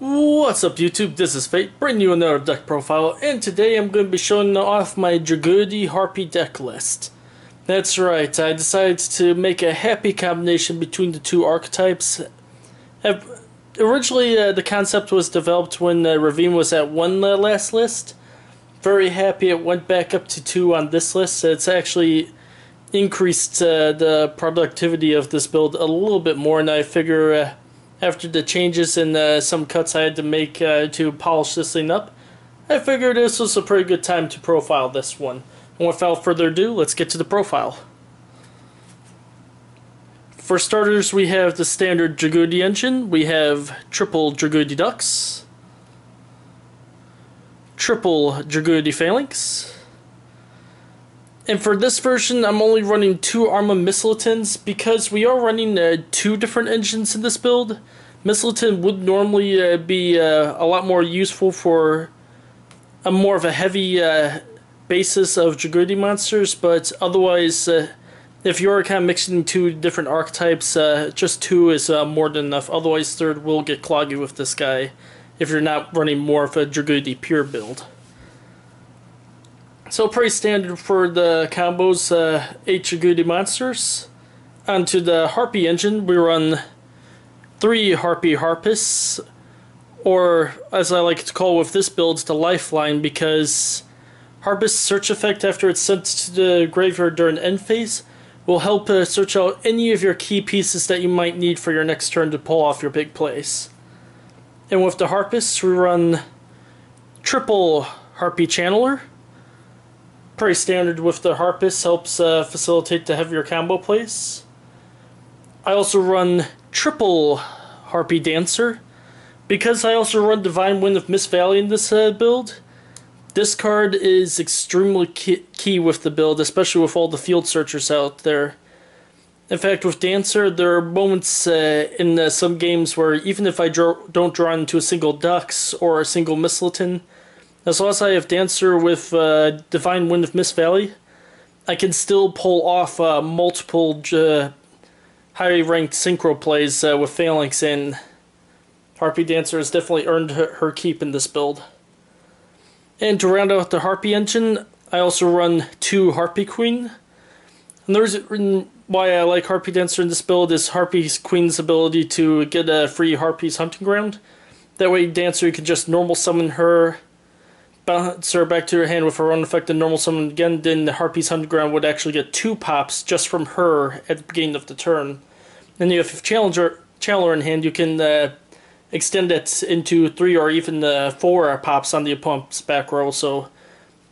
What's up YouTube, this is Fate, bringing you another deck profile, and today I'm going to be showing off my Dragunity Harpie deck list. That's right, I decided to make a happy combination between the two archetypes. Originally the concept was developed when Ravine was at 1 last list. Very happy it went back up to 2 on this list. It's actually increased the productivity of this build a little bit more, and I figure after the changes and some cuts I had to make to polish this thing up, I figured this was a pretty good time to profile this one. And without further ado, let's get to the profile. For starters, we have the standard Dragunity engine. We have triple Dragunity Dux, triple Dragunity Phalanx. And for this version, I'm only running 2 Arma Mystletainns because we are running 2 different engines in this build. Mystletainn would normally be a lot more useful for a more of a heavy basis of Dragunity monsters, but otherwise, if you're kind of mixing 2 different archetypes, just 2 is more than enough. Otherwise, 3rd will get cloggy with this guy if you're not running more of a Dragunity pure build. So pretty standard for the combos, 8 Dragunity monsters. Onto the Harpie engine, we run 3 Harpie Harpists, or as I like to call with this build, the Lifeline, because Harpist's search effect after it's sent to the graveyard during end phase will help search out any of your key pieces that you might need for your next turn to pull off your big plays. And with the Harpists, we run triple Harpie Channeler. Pretty standard with the Harpist, helps facilitate the heavier combo plays. I also run triple Harpie Dancer. Because I also run Divine Wind of Mystvalley in this build, this card is extremely key with the build, especially with all the field searchers out there. In fact, with Dancer, there are moments in some games where even if I don't draw into a single Dux or a single Mystletainn, as long as I have Dancer with Divine Wind of Mystvalley, I can still pull off multiple highly ranked synchro plays with Phalanx, and Harpie Dancer has definitely earned her keep in this build. And to round out the Harpie engine, I also run 2 Harpie Queen. And the reason why I like Harpie Dancer in this build is Harpie Queen's ability to get a free Harpie's Hunting Ground. That way Dancer, you can just normal summon her, bounce her back to your hand with her own effect and normal summon again, then the Harpie's Hunting Ground would actually get 2 pops just from her at the beginning of the turn. And if you have Channeler in hand, you can extend it into 3 or even 4 pops on the opponent's back row. So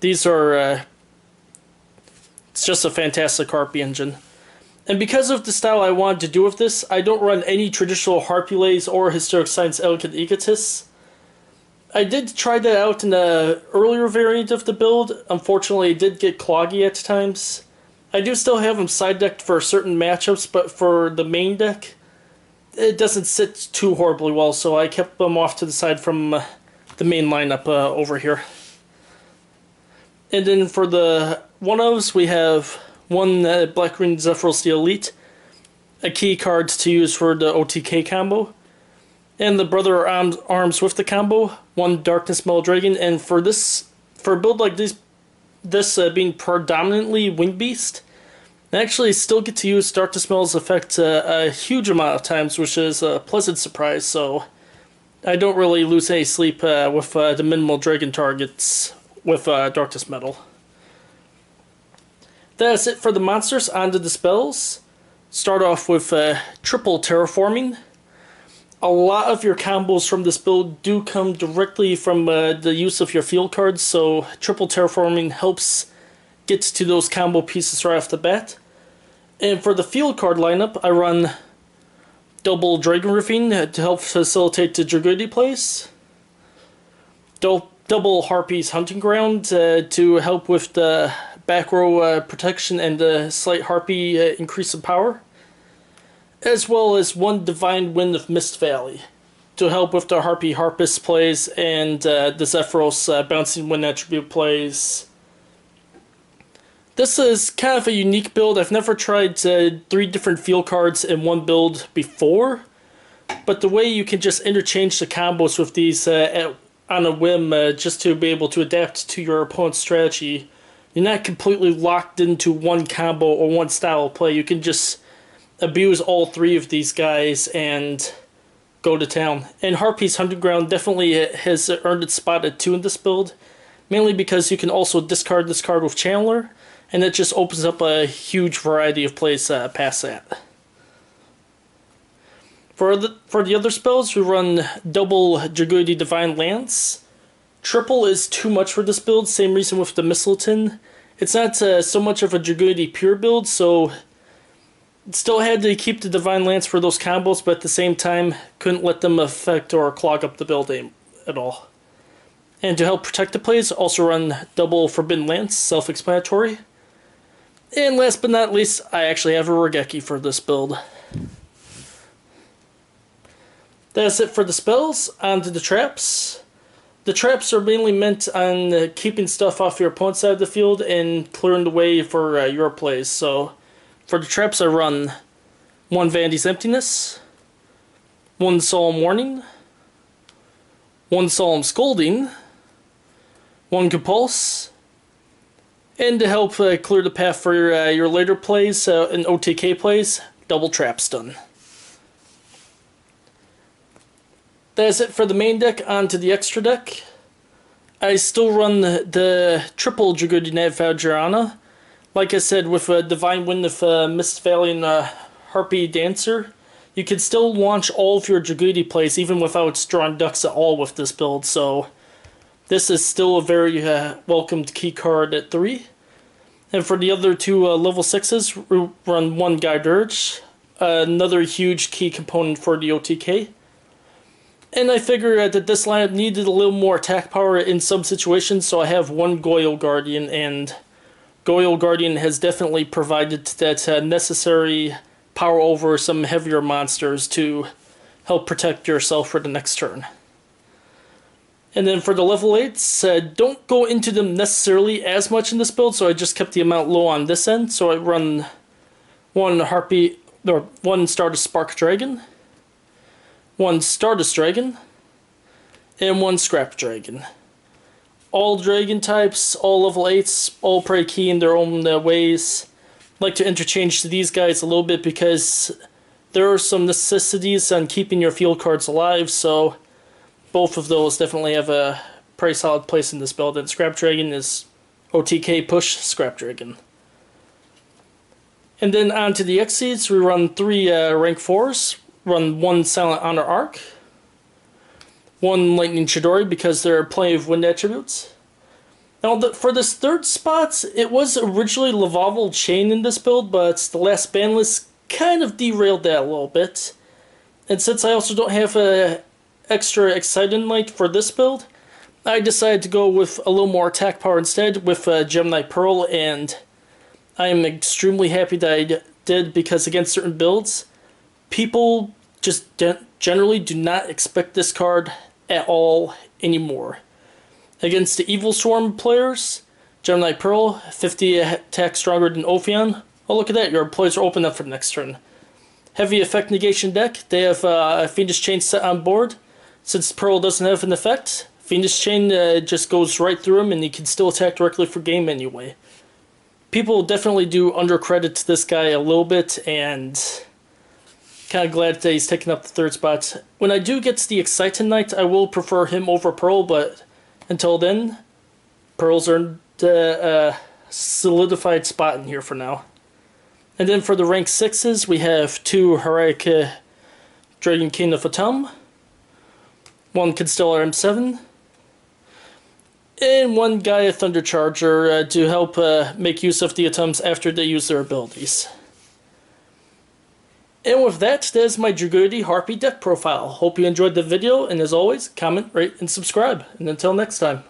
these are, it's just a fantastic Harpie engine. And because of the style I wanted to do with this, I don't run any traditional Harpie Lays or Hysteric Science Elegant Egotists. I did try that out in the earlier variant of the build. Unfortunately, it did get cloggy at times. I do still have them side decked for certain matchups, but for the main deck, it doesn't sit too horribly well, so I kept them off to the side from the main lineup over here. And then for the one-ofs, we have 1 Blackwing Zephyros the Elite, a key card to use for the OTK combo. And the Brother Arms with the combo, 1 Darkness Metal Dragon, and for a build like this being predominantly Wing Beast, I actually still get to use Darkness Metal's effect a huge amount of times, which is a pleasant surprise, so I don't really lose any sleep with the minimal dragon targets with Darkness Metal. That's it for the monsters. On to the spells. Start off with triple Terraforming. A lot of your combos from this build do come directly from the use of your field cards, so triple Terraforming helps get to those combo pieces right off the bat. And for the field card lineup, I run double Dragon Ravine to help facilitate the Dragunity plays, double Harpie's Hunting Ground to help with the back row protection and the slight Harpie increase in power, as well as 1 Divine Wind of Mystvalley to help with the Harpie Harpist plays and the Zephyros Bouncing Wind attribute plays. This is kind of a unique build. I've never tried 3 different field cards in one build before, But the way you can just interchange the combos with these on a whim, just to be able to adapt to your opponent's strategy, you're not completely locked into one combo or one style of play. You can just abuse all three of these guys and go to town. And Harpie's Hunting Ground definitely has earned its spot at 2 in this build, mainly because you can also discard this card with Channeler, and it just opens up a huge variety of plays past that. For the other spells, we run double Dragunity Divine Lance. Triple is too much for this build, same reason with the Mystletainn. It's not so much of a Dragunity pure build, so still had to keep the Divine Lance for those combos, but at the same time, couldn't let them affect or clog up the build at all. And to help protect the plays, also run double Forbidden Lance, self-explanatory. And last but not least, I actually have a Raigeki for this build. That's it for the spells. On to the traps. The traps are mainly meant on keeping stuff off your opponent's side of the field and clearing the way for your plays. So for the traps, I run 1 Vanity's Emptiness, 1 Solemn Warning, 1 Solemn Scolding, 1 Compulse, and to help clear the path for your later plays and OTK plays, double Trap Stun. That's it for the main deck. On to the extra deck. I still run the triple Dragunity Phalanx. Like I said, with a Divine Wind of Mystletainn and Harpie Dancer, you can still launch all of your Dragunity plays even without drawing Dux at all with this build, so this is still a very welcomed key card at 3. And for the other 2 level 6s, we run 1 Guide Urge, another huge key component for the OTK. And I figured that this lineup needed a little more attack power in some situations, so I have 1 Goyle Guardian, and Goyle Guardian has definitely provided that necessary power over some heavier monsters to help protect yourself for the next turn. And then for the level 8s, don't go into them necessarily as much in this build, so I just kept the amount low on this end. So I run 1 Stardust Spark Dragon, 1 Stardust Dragon, and 1 Scrap Dragon. All dragon types, all level 8s, all pretty key in their own ways. Like to interchange to these guys a little bit because there are some necessities on keeping your field cards alive, so both of those definitely have a pretty solid place in this build. And Scrap Dragon is OTK push Scrap Dragon. And then on to the Xyz, we run 3 rank 4s. Run 1 Silent Honor Arc, 1 Lightning Chidori because there are plenty of wind attributes. Now for this 3rd spot, it was originally Lavalval Chain in this build, but the last ban list kind of derailed that a little bit. And since I also don't have a extra Exciting Light for this build, I decided to go with a little more attack power instead with Gemini Pearl, and I am extremely happy that I did because against certain builds, people just generally do not expect this card at all anymore. Against the Evil Swarm players, Gemini Pearl, 50 attack stronger than Ophion. Oh, look at that, your players are open up for the next turn. Heavy effect negation deck, they have a Fiendish Chain set on board. Since Pearl doesn't have an effect, Fiendish Chain just goes right through him and he can still attack directly for game anyway. People definitely do undercredit this guy a little bit, and kind of glad that he's taking up the 3rd spot. When I do get to the Exciting Knight, I will prefer him over Pearl, but until then, Pearl's earned a solidified spot in here for now. And then for the rank 6s, we have 2 Heroic Dragon King of Atum, 1 Constellar M7, and 1 Gaia Thundercharger to help make use of the Atums after they use their abilities. And with that, that is my Dragunity Harpie deck profile. Hope you enjoyed the video, and as always, comment, rate, and subscribe. And until next time.